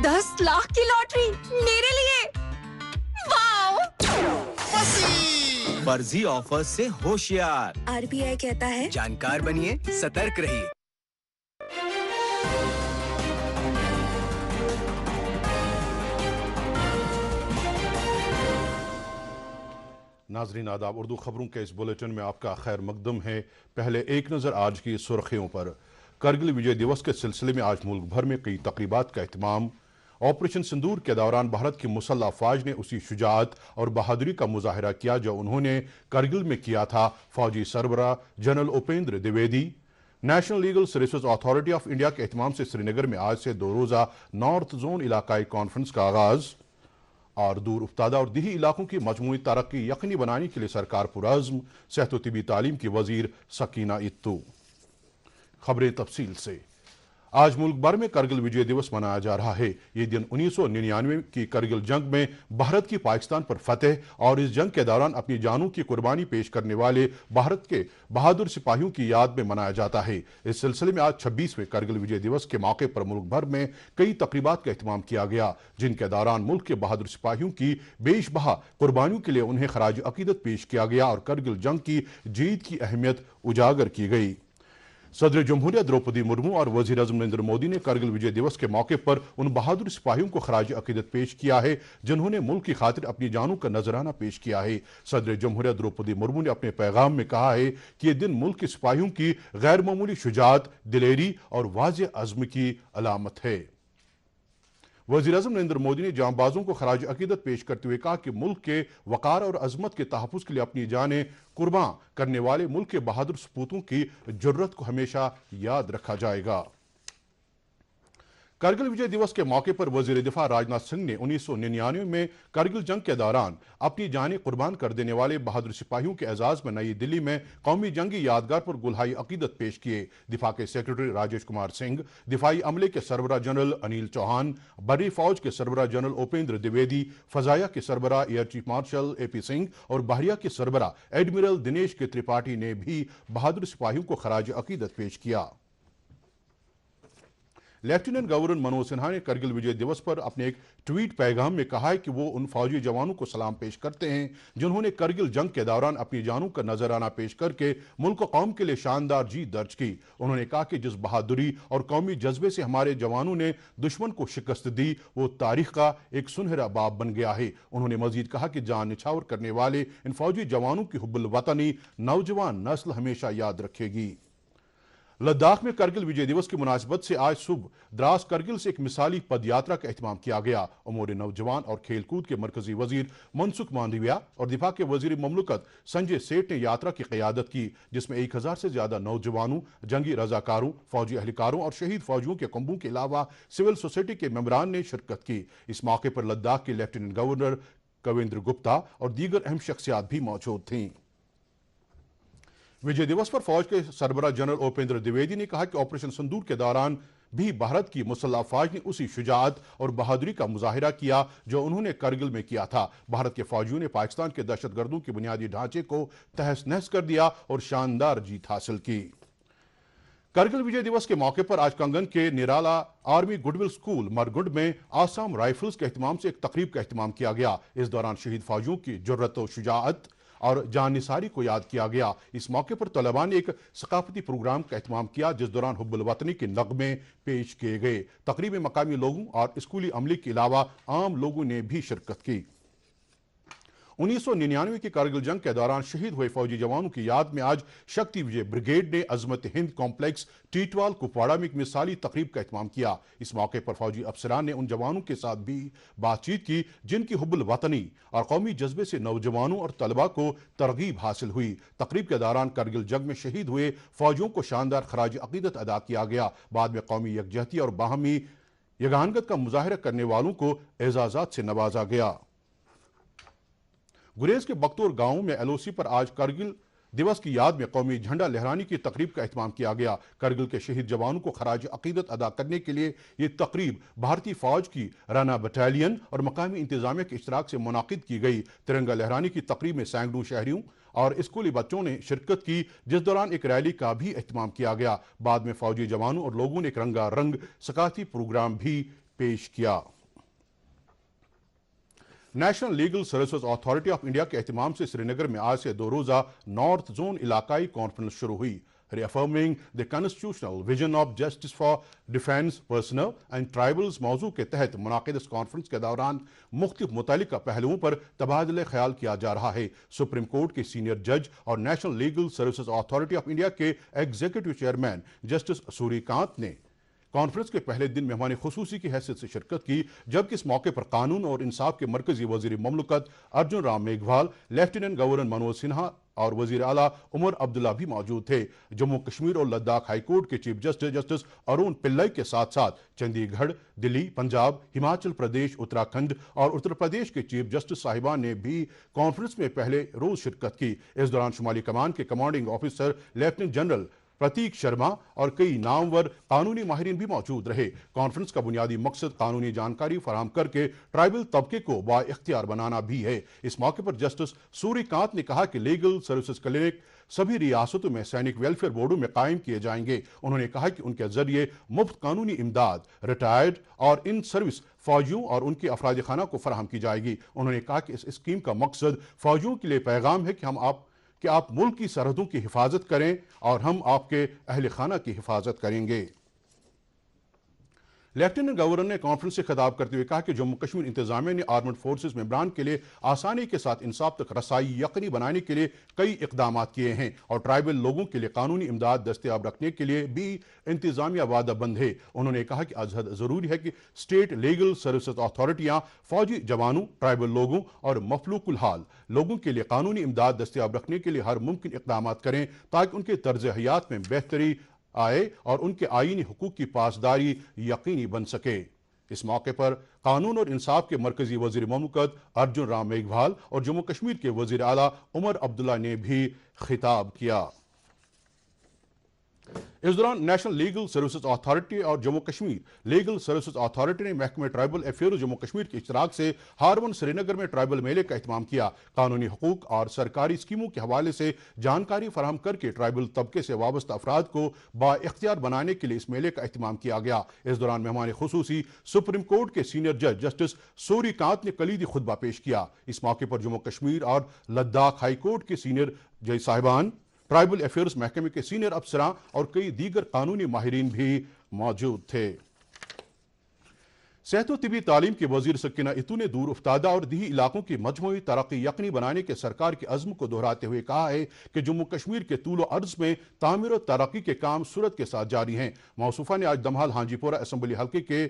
10 लाख की लॉटरी मेरे लिए। वाओ! फर्जी ऑफर से होशियार। RBI कहता है जानकार बनिए, सतर्क रहिए। नाज़रीन आदाब, उर्दू खबरों के इस बुलेटिन में आपका खैर मकदम है। पहले एक नज़र आज की सुर्खियों पर। करगिल विजय दिवस के सिलसिले में आज मुल्क भर में कई तकरीबात का एहतमाम। ऑपरेशन सिंदूर के दौरान भारत की मुसल्लह फ़ौज ने उसी शुजाअत और बहादुरी का मुजाहरा किया जो उन्होंने करगिल में किया था। फौजी सरबराह general Upendra Dwivedi. National legal services authority of India के एहतमाम से श्रीनगर में आज से 2 रोज़ा नॉर्थ जोन इलाकाई कॉन्फ्रेंस का आगाज़। और दूर उफ्तादा और दिही इलाकों की मजमूई तरक्की यकीनी बनाने के लिए सरकार पुरअज़्म, सेहत व तिबी तालीम की वजीर सकीना इत्तू। खबरें तफसील से। आज मुल्क भर में करगिल विजय दिवस मनाया जा रहा है। ये दिन 1999 की करगिल जंग में भारत की पाकिस्तान पर फतेह और इस जंग के दौरान अपनी जानों की कुर्बानी पेश करने वाले भारत के बहादुर सिपाहियों की याद में मनाया जाता है। इस सिलसिले में आज 26वें करगिल विजय दिवस के मौके पर मुल्क भर में कई तकरीबात का एहतमाम किया गया, जिनके दौरान मुल्क के बहादुर सिपाहियों की बेशबहा कुर्बानियों के लिए उन्हें खराज अकीदत पेश किया गया और करगिल जंग की जीत की अहमियत उजागर की गई। सदर जमहूरिया द्रौपदी मुर्मू और वजीर आज़म नरेंद्र मोदी ने करगिल विजय दिवस के मौके पर उन बहादुर सिपाहियों को खराज अकीदत पेश किया है जिन्होंने मुल्क की खातिर अपनी जानों का नजराना पेश किया है। सदर जमहूरिया द्रौपदी मुर्मू ने अपने पैगाम में कहा है कि यह दिन मुल्क के सिपाहियों की गैर मामूली शुजाअत, दिलेरी और वाज़ेह अज़्म की अलामत है। वज़ीर आज़म नरेंद्र मोदी ने जांबाजों को खराज अकीदत पेश करते हुए कहा कि मुल्क के वक़ार और अज़मत के तहफ़्फ़ुज़ के लिए अपनी जानें कुर्बान करने वाले मुल्क के बहादुर सपूतों की जुर्रत को हमेशा याद रखा जाएगा। करगिल विजय दिवस के मौके पर वज़ीर दिफा राजनाथ सिंह ने 1999 में करगिल जंग के दौरान अपनी जानें कुर्बान कर देने वाले बहादुर सिपाहियों के एजाज़ में नई दिल्ली में कौमी जंगी यादगार पर गुलहाई अकीदत पेश किए। दिफा के सेक्रेटरी राजेश कुमार सिंह, दिफाई अमले के सरबराह जनरल अनिल चौहान, बर्री फौज के सरबराह जनरल उपेंद्र द्विवेदी, फ़ज़ाया के सरबराह air chief marshal AP Singh और बहरिया के सरबराह एडमिरल दिनेश के त्रिपाठी ने भी बहादुर सिपाहियों को खराज अकीदत पेश किया। लेफ्टिनेंट गवर्नर मनोज सिन्हा ने करगिल विजय दिवस पर अपने एक ट्वीट पैगाम में कहा है कि वो उन फौजी जवानों को सलाम पेश करते हैं जिन्होंने करगिल जंग के दौरान अपनी जानों का नजराना पेश करके मुल्क और कौम के लिए शानदार जीत दर्ज की। उन्होंने कहा कि जिस बहादुरी और कौमी जज्बे से हमारे जवानों ने दुश्मन को शिकस्त दी वो तारीख का एक सुनहरा बाब बन गया है। उन्होंने मजीद कहा कि जान निछावर करने वाले इन फौजी जवानों की हुब्बुल वतनी नौजवान नस्ल हमेशा याद रखेगी। लद्दाख में करगिल विजय दिवस की मुनासिबत से आज सुबह द्रास करगिल से एक मिसाली पदयात्रा का एहतमाम किया गया। उमूर नौजवान और खेलकूद के मरकजी वजीर मनसुख मांडविया और दिफा के वजीर ममलकत संजय सेठ ने यात्रा की क़यादत की, जिसमें 1000 से ज्यादा नौजवानों, जंगी रजाकारों, फौजी अहलकारों और शहीद फौजियों के कुंबों के अलावा सिविल सोसाइटी के मेंबरान ने शिरकत की। इस मौके पर लद्दाख के लेफ्टिनेंट गवर्नर कवेंद्र गुप्ता और दीगर अहम शख्सियात भी मौजूद थीं। विजय दिवस पर फौज के सरबराह जनरल उपेंद्र द्विवेदी ने कहा कि ऑपरेशन सिंदूर के दौरान भी भारत की मुसल्लह फौज ने उसी शुजाअत और बहादुरी का मुजाहिरा किया जो उन्होंने करगिल में किया था। भारत के फौजियों ने पाकिस्तान के दहशतगर्दों के बुनियादी ढांचे को तहस नहस कर दिया और शानदार जीत हासिल की। करगिल विजय दिवस के मौके पर आज कंगन के निराला आर्मी गुडविल स्कूल मरगुंड में आसाम राइफल्स के एहतमाम से एक तकरीब का एहतमाम किया गया। इस दौरान शहीद फौजियों की जुर्रत व शुजाअत और जानिसारी को याद किया गया। इस मौके पर तलबा ने एक सकाफती प्रोग्राम का एहतमाम किया जिस दौरान हुब्बुल वतनी के नगमे पेश किए गए। तकरीब में मकामी लोगों और स्कूली अमले के अलावा आम लोगों ने भी शिरकत की। 1999 की कारगिल जंग के दौरान शहीद हुए फौजी जवानों की याद में आज शक्ति विजय ब्रिगेड ने अजमत हिंद कॉम्प्लेक्स टीटवाल कुपवाड़ा में एक मिसाली तकरीब का एहतमाम किया। इस मौके पर फौजी अफसरान ने उन जवानों के साथ भी बातचीत की जिनकी हुब्बुल वतनी और कौमी जज्बे से नौजवानों और तलबा को तरगीब हासिल हुई। तकरीब के दौरान करगिल जंग में शहीद हुए फौजियों को शानदार खराज अकीदत अदा किया गया। बाद में कौमी यकजहती और बाहमी यगानगत का मुजाहिरा करने वालों को एजाजात से नवाजा गया। गुरेज के बख्तौर गांव में LOC पर आज करगिल दिवस की याद में कौमी झंडा लहराने की तकरीब का एहतमाम किया गया। करगिल के शहीद जवानों को खराज अकीदत अदा करने के लिए ये तकरीब भारतीय फौज की राना बटालियन और मकामी इंतजामिया के इश्तराक से मुनाकिद की गई। तिरंगा लहराने की तकरीब में सैकड़ों शहरियों और स्कूली बच्चों ने शिरकत की, जिस दौरान एक रैली का भी एहतमाम किया गया। बाद में फौजी जवानों और लोगों ने एक रंगारंग सकाफती प्रोग्राम भी पेश किया। National legal services authority of India के एहतमाम से श्रीनगर में आज से 2 रोज़ा नॉर्थ जोन इलाकाई कॉन्फ्रेंस शुरू हुई। Reaffirming the constitutional vision of justice for defense personnel and tribals मौजू के तहत मुनाकिद इस कॉन्फ्रेंस के दौरान मुख्तलिफ मुतल्लिका पहलुओं पर तबादले ख्याल किया जा रहा है। सुप्रीम कोर्ट के सीनियर जज और national legal services authority of India के एग्जीक्यूटिव चेयरमैन जस्टिस सूर्यकांत ने कॉन्फ्रेंस के पहले दिन मेहमान खुसूसी की हैसियत से शिरकत की, जबकि इस मौके पर कानून और इंसाफ के मरकजी वजीर ममलकत अर्जुन राम मेघवाल, लेफ्टिनेंट गवर्नर मनोज सिन्हा और वजीर आला उमर अब्दुल्ला भी मौजूद थे। जम्मू कश्मीर और लद्दाख हाई कोर्ट के चीफ जस्टिस अरुण पिल्लई के साथ साथ चंडीगढ़, दिल्ली, पंजाब, हिमाचल प्रदेश, उत्तराखंड और उत्तर प्रदेश के चीफ जस्टिस साहिबान ने भी कॉन्फ्रेंस में पहले रोज शिरकत की। इस दौरान शुमाली कमान के कमांडिंग ऑफिसर लेफ्टिनेंट जनरल प्रतीक शर्मा और कई नामवर कानूनी माहिरीन भी मौजूद रहे। कॉन्फ्रेंस का बुनियादी मकसद कानूनी जानकारी फराहम करके ट्राइबल तबके को बाइख्तियार बनाना भी है। इस मौके पर जस्टिस सूर्यकांत ने कहा कि लीगल सर्विसेज क्लिनिक सभी रियासतों में सैनिक वेलफेयर बोर्डों में कायम किए जाएंगे। उन्होंने कहा कि उनके जरिए मुफ्त कानूनी इमदाद रिटायर्ड और इन सर्विस फौजियों और उनके अफराद खाना को फराहम की जाएगी। उन्होंने कहा कि इस स्कीम का मकसद फौजियों के लिए पैगाम है कि आप मुल्क की सरहदों की हिफाजत करें और हम आपके अहल खाना की हिफाजत करेंगे। लेफ्टिनेंट गवर्नर ने कॉन्फ्रेंस से खिताब करते हुए कहा कि जम्मू कश्मीर इंतजामिया ने आर्मड फोर्सेस मेंबरान के लिए आसानी के साथ इंसाफ तक रसाई यकीनी बनाने के लिए कई इकदाम किए हैं और ट्राइबल लोगों के लिए कानूनी इमदाद दस्तयाब रखने के लिए भी इंतजामिया वादाबंद है। उन्होंने कहा कि अजहद जरूरी है कि स्टेट लीगल सर्विसेज अथॉरिटियां फौजी जवानों, ट्राइबल लोगों और मफलूकुल हाल लोगों के लिए कानूनी इमदाद दस्तयाब रखने के लिए हर मुमकिन इकदाम करें ताकि उनके तर्ज हयात में बेहतरी आए और उनके आईनी हुकूक की पासदारी यकीनी बन सके। इस मौके पर कानून और इंसाफ के मरकजी वजीर ममलकत अर्जुन राम मेघवाल और जम्मू कश्मीर के वजीर आला उमर अब्दुल्ला ने भी खिताब किया। इस दौरान नेशनल लीगल सर्विसेज अथॉरिटी और Jammu Kashmir legal services authority ने महकमे ट्राइबल अफेयर्स जम्मू कश्मीर के इश्तराक से हारवन श्रीनगर में ट्राइबल मेले का एहतमाम किया। कानूनी हुकूक और सरकारी स्कीमों के हवाले से जानकारी फराहम करके ट्राइबल तबके से वाबस्ता अफराद को बाइख्तियार बनाने के लिए इस मेले का एहतमाम किया गया। इस दौरान मेहमान खुसूसी सुप्रीम कोर्ट के सीनियर जज जस्टिस सूर्यकांत ने कलीदी खुतबा पेश किया। इस मौके पर जम्मू कश्मीर और लद्दाख हाई कोर्ट के सीनियर जज साहिबान, ट्राइबल अफेयर्स महकमे के सीनियर अफसरां और कई दीगर कानूनी माहिरीन भी मौजूद थे। सेहत व तिबी तालीम के वजीर सकीना इतू ने दूर उफ्तादा और दीही इलाकों की मजमूई तरक्की यकीनी बनाने के सरकार के अज़्म को दोहराते हुए कहा है कि जम्मू कश्मीर के तूल अर्ज में तामीर और तरक्की के काम सूरत के साथ जारी हैं। मौसूफा ने आज दमहाल हांजीपोरा असम्बली हल्के के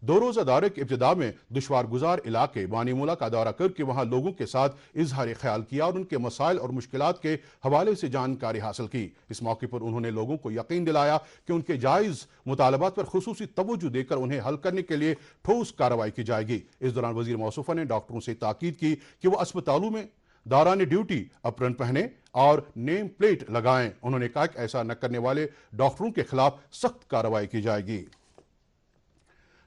2 रोज़ा दौरे के इब्तिदा में दुश्वार गुजार इलाके बानीमूला का दौरा करके वहां लोगों के साथ इजहार ख्याल किया और उनके मसाइल और मुश्किलात के हवाले से जानकारी हासिल की। इस मौके पर उन्होंने लोगों को यकीन दिलाया कि उनके जायज़ मुतालबात पर खुसूसी तवज्जो देकर उन्हें हल करने के लिए ठोस कार्रवाई की जाएगी। इस दौरान वजीर मौसूफा ने डॉक्टरों से ताकीद की कि वह अस्पतालों में दौरान ड्यूटी अप्रन पहने और नेम प्लेट लगाएं। उन्होंने कहा कि ऐसा न करने वाले डॉक्टरों के खिलाफ सख्त कार्रवाई की जाएगी।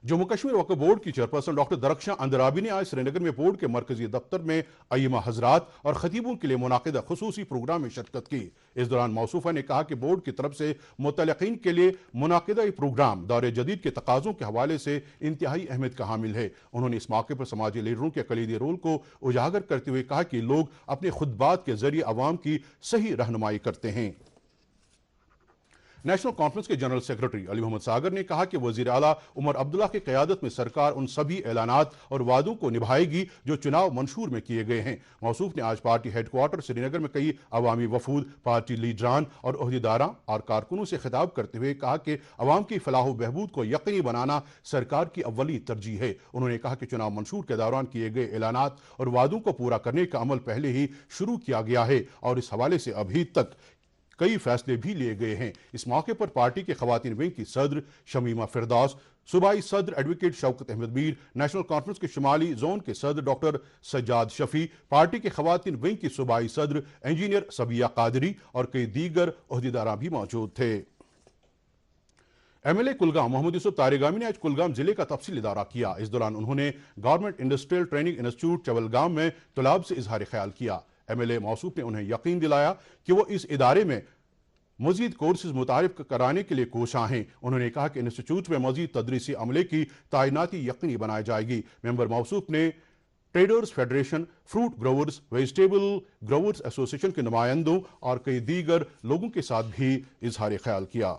जम्मू कश्मीर वक्फ बोर्ड की चेयरपर्सन डॉक्टर दरख्शां अंदराबी ने आज श्रीनगर में बोर्ड के मरकजी दफ्तर में अय्यमा हजरात और खतीबों के लिए मुनाकिदा खुसूसी प्रोग्राम में शिरकत की। इस दौरान मौसूफा ने कहा कि बोर्ड की तरफ से मुतल्लिकीन के लिए मुनाकिदा प्रोग्राम दौरे जदीद के तकाज़ों के हवाले से इंतहाई अहमियत का हामिल है। उन्होंने इस मौके पर समाजी लीडरों के कलीदी रोल को उजागर करते हुए कहा कि लोग अपने खुतबात के जरिए अवाम की सही रहनुमाई करते हैं। नेशनल कॉन्फ्रेंस के जनरल सेक्रेटरी अली मोहम्मद सागर ने कहा कि वजीर आला उमर अब्दुल्ला की क़यादत में सरकार उन सभी ऐलानात और वादों को निभाएगी जो चुनाव मंशूर में किए गए हैं। मौसूफ ने आज पार्टी हेडक्वार्टर श्रीनगर में कई अवामी वफूद, पार्टी लीडरान और ओहदेदारां और कारकुनों से खिताब करते हुए कहा कि अवाम की फलाह बहबूद को यकीनी बनाना सरकार की अव्वली तरजीह है। उन्होंने कहा कि चुनाव मंशूर के दौरान किए गए ऐलानात और वादों को पूरा करने का अमल पहले ही शुरू किया गया है और इस हवाले से अभी तक कई फैसले भी लिए गए हैं। इस मौके पर पार्टी के खवातीन विंग की सदर शमीमा फिरदौस, सूबाई सदर advocate Shaukat Ahmad Mir, National Conference के शुमाली जोन के सदर डॉक्टर सज्जाद शफी, पार्टी के खवातीन विंग की सूबाई सदर इंजीनियर सबिया कादरी और कई दीगर ओहदेदार भी मौजूद थे। MLA कुलगाम मोहम्मद यूसुफ तारिगामी ने आज कुलगाम जिले का तफसीली दौरा किया। इस दौरान उन्होंने गवर्नमेंट इंडस्ट्रियल ट्रेनिंग इंस्टीट्यूट चवलगाम में तुलाब से इजहार ख्याल किया। MLA मौसूफ ने उन्हें यकीन दिलाया कि वो इस इदारे में मजीद कोर्सेज मुतारिफ कराने के लिए कोशां हैं। उन्होंने कहा कि इंस्टीट्यूट में मजीद तदरीसी अमले की तैनाती यकीनी बनाई जाएगी। मेंबर मौसूफ ने traders federation, fruit growers, vegetable growers association के नुमाइंदों और कई दीगर लोगों के साथ भी इजहार ख्याल किया।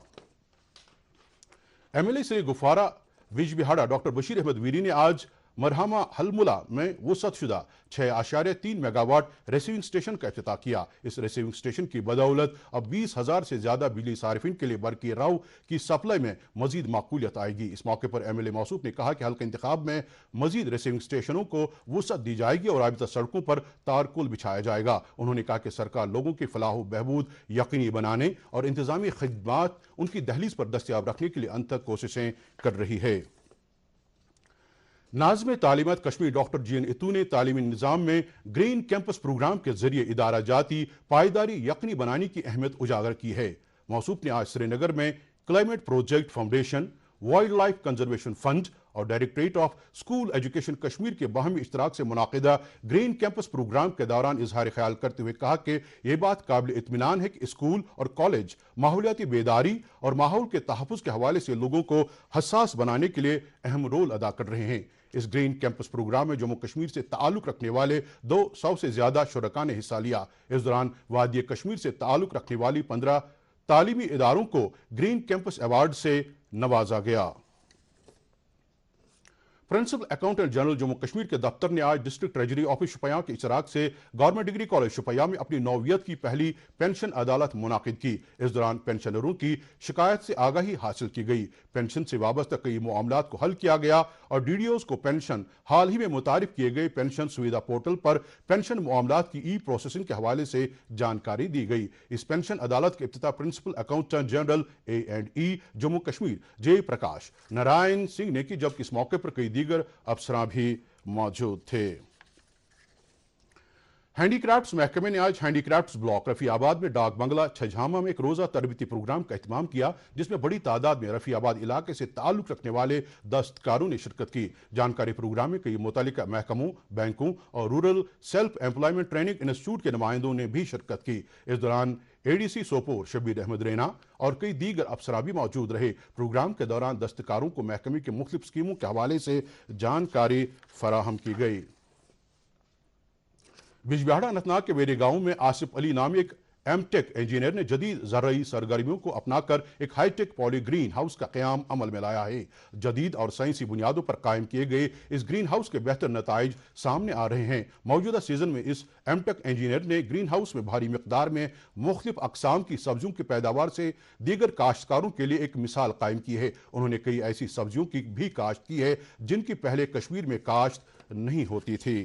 MLA श्री गुफारा बिजबिहाड़ा डॉक्टर बशीर अहमद वीरी ने आज मरहमा हलमुला में वसअत शुदा 6.3 मेगावाट रेसिविंग स्टेशन का इफ्तिताह किया। इस रेसिविंग स्टेशन की बदौलत अब 20,000 से ज्यादा बिजली सार्फिन के लिए बरकी राव की सप्लाई में मजीद माकूलियत आएगी। इस मौके पर MLA मौसूफ ने कहा कि हल्का इंतखाब में मजीद रेसिविंग स्टेशनों को वसअत दी जाएगी और राबिता सड़कों पर तारकुल बिछाया जाएगा। उन्होंने कहा कि सरकार लोगों की फलाह बहबूद यकीनी बनाने और इंतजामी खिदमात उनकी दहलीज पर दस्तयाब रखने के लिए अनथक कोशिशें कर रही है। नाज़िम तालीमत कश्मीर डॉक्टर GN इतू ने तालीमी निज़ाम में ग्रीन कैंपस प्रोग्राम के जरिए इदारा जाती पायदारी यकीनी बनाने की अहमियत उजागर की है। मौसूफ ने आज श्रीनगर में climate project foundation, wildlife conservation fund और directorate of school education Kashmir के बाहमी इश्तराक से मुनाकिदा ग्रीन कैंपस प्रोग्राम के दौरान इजहार ख्याल करते हुए कहा कि यह बात काबिल इत्मीनान है कि स्कूल और कॉलेज माहौलियाती बेदारी और माहौल के तहफ़्फ़ुज़ के हवाले से लोगों को हसास बनाने के लिए अहम रोल अदा कर रहे हैं। इस ग्रीन कैंपस प्रोग्राम में जम्मू कश्मीर से ताल्लुक़ रखने वाले 200 से ज़्यादा शुरका ने हिस्सा लिया। इस दौरान वादी कश्मीर से ताल्लुक़ रखने वाली 15 तालीमी इदारों को ग्रीन कैंपस अवार्ड से नवाजा गया। Principal accountant general Jammu Kashmir के दफ्तर ने आज डिस्ट्रिक्ट ट्रेजरी ऑफिस शुपया के इशराक से गवर्नमेंट डिग्री कॉलेज शुपया में अपनी नौवियत की पहली पेंशन अदालत मुनाकिद की। इस दौरान पेंशनरों की शिकायत से आगाही हासिल की गई। पेंशन से वाबस्ता कई मामलात को हल किया गया और DDOs को पेंशन हाल ही में मुतारिफ किए गए पेंशन सुविधा पोर्टल पर पेंशन मामलात की प्रोसेसिंग के हवाले से जानकारी दी गई। इस पेंशन अदालत के इफ्तिताह principal accountant general A&E Jammu Kashmir Jai Prakash Narayan Singh ने की, जबकि इस मौके पर कई दीगर अफसरां भी मौजूद थे। हैंडीक्राफ्ट्स महकमे ने आज हैंडीक्राफ्ट्स ब्लॉक रफीआबाद में डाक बंगला छजामा में एक रोजा तरबियती प्रोग्राम का एहतमाम किया, जिसमें बड़ी तादाद में रफीआबाद इलाके से ताल्लुक रखने वाले दस्तकारों ने शिरकत की। जानकारी प्रोग्राम में कई मुतल्लिका महकमों, बैंकों और rural self employment training institute के नुमाइंदों ने भी शिरकत की। इस दौरान ADC सोपोर शबीर अहमद रैना और कई दीगर अफसरां भी मौजूद रहे। प्रोग्राम के दौरान दस्तकारों को महकमे की मुख्तलिफ स्कीमों के हवाले से जानकारी फराहम की गई। बिजबिहाड़ा अनंतनाग के वेरे गांव में आसिफ अली नामी एक एमटेक इंजीनियर ने जदीद ज़राई सरगर्मियों को अपनाकर एक हाईटेक पॉली ग्रीन हाउस का क़याम अमल में लाया है। जदीद और साइंसी बुनियादों पर कायम किए गए इस ग्रीन हाउस के बेहतर नताइज सामने आ रहे हैं। मौजूदा सीजन में इस एमटेक इंजीनियर ने ग्रीन हाउस में भारी मिकदार में मुख्तलिफ अकसाम की सब्जियों की पैदावार से दीगर काश्तकारों के लिए एक मिसाल कायम की है। उन्होंने कई ऐसी सब्जियों की भी काश्त की है जिनकी पहले कश्मीर में काश्त नहीं होती थी।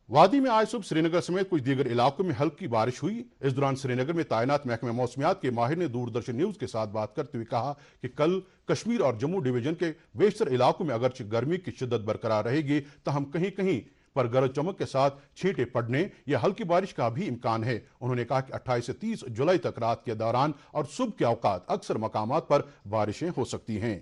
वादी में आज सुबह श्रीनगर समेत कुछ दीगर इलाकों में हल्की बारिश हुई। इस दौरान श्रीनगर में तैनात महकमे मौसमियात के माहिर ने दूरदर्शन न्यूज के साथ बात करते हुए कहा कि कल कश्मीर और जम्मू डिवीजन के बेशतर इलाकों में अगरचे गर्मी की शिद्दत बरकरार रहेगी, तहम कहीं कहीं पर गरज चमक के साथ छींटे पड़ने या हल्की बारिश का भी इम्कान है। उन्होंने कहा कि 28 से 30 जुलाई तक रात के दौरान और सुबह के औकात अक्सर मकामात पर बारिशें हो सकती हैं।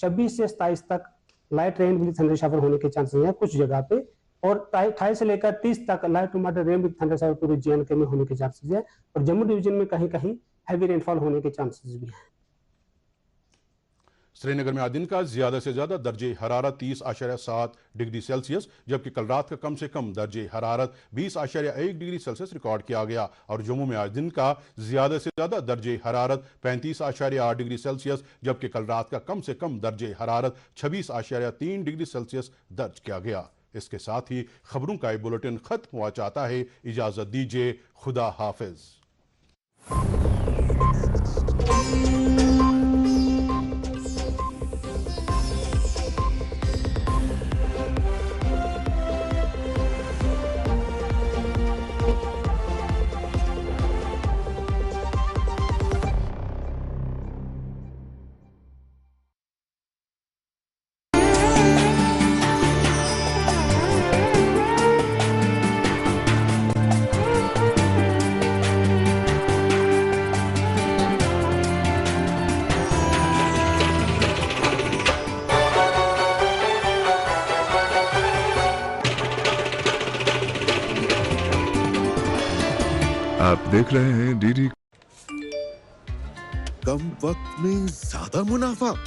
26 से 27 तक light rain with thunder shower होने के चांसेस हैं कुछ जगह पे, और 28 से लेकर 30 तक light to moderate rain with thunder shower पूरे JNK में होने के चांसेस है, और जम्मू डिवीजन में कहीं कहीं हैवी रेनफॉल होने के चांसेस भी हैं। श्रीनगर में आज दिन का ज्यादा से ज्यादा दर्जे हरारत 30.7 डिग्री सेल्सियस, जबकि कल रात का कम से कम दर्जे हरारत 20.1 डिग्री सेल्सियस रिकॉर्ड किया गया। और जम्मू में आज दिन का ज्यादा से ज्यादा दर्जे हरारत 35.8 डिग्री सेल्सियस, जबकि कल रात का कम से कम दर्जे हरारत 26.3 डिग्री सेल्सियस दर्ज किया गया। इसके साथ ही खबरों का ये बुलेटिन खत्म हुआ चाहता है। इजाजत दीजिए, खुदा हाफिज। आप देख रहे हैं डीडी। कम वक्त में ज्यादा मुनाफा।